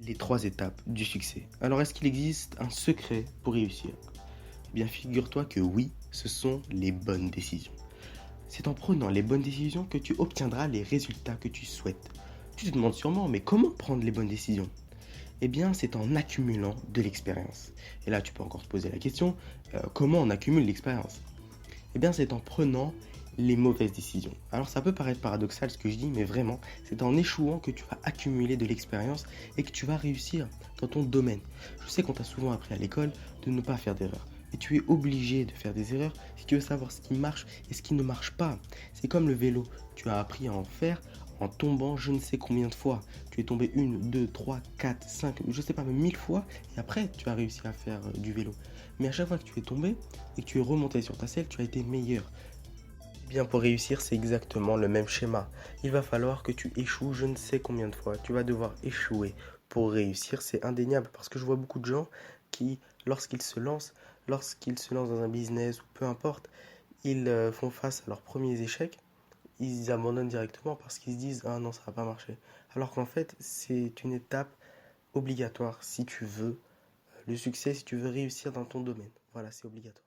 Les trois étapes du succès. Alors, est-ce qu'il existe un secret pour réussir? Eh bien, figure-toi que oui, ce sont les bonnes décisions. C'est en prenant les bonnes décisions que tu obtiendras les résultats que tu souhaites. Tu te demandes sûrement, mais comment prendre les bonnes décisions? Eh bien, c'est en accumulant de l'expérience. Et là, tu peux encore te poser la question, comment on accumule l'expérience? Eh bien, c'est en prenant les mauvaises décisions. Alors, ça peut paraître paradoxal ce que je dis, mais vraiment, c'est en échouant que tu vas accumuler de l'expérience et que tu vas réussir dans ton domaine. Je sais qu'on t'a souvent appris à l'école de ne pas faire d'erreurs. Et tu es obligé de faire des erreurs si tu veux savoir ce qui marche et ce qui ne marche pas. C'est comme le vélo. Tu as appris à en faire en tombant je ne sais combien de fois. Tu es tombé une, deux, trois, quatre, cinq, je ne sais pas, même 1000 fois. Et après, tu as réussi à faire du vélo. Mais à chaque fois que tu es tombé et que tu es remonté sur ta selle, tu as été meilleur. Bien, pour réussir, c'est exactement le même schéma. Il va falloir que tu échoues je ne sais combien de fois. Tu vas devoir échouer pour réussir, c'est indéniable. Parce que je vois beaucoup de gens qui, lorsqu'ils se lancent dans un business ou peu importe, ils font face à leurs premiers échecs, ils abandonnent directement parce qu'ils se disent ah non, ça va pas marcher. Alors qu'en fait, c'est une étape obligatoire si tu veux le succès, si tu veux réussir dans ton domaine. Voilà, c'est obligatoire.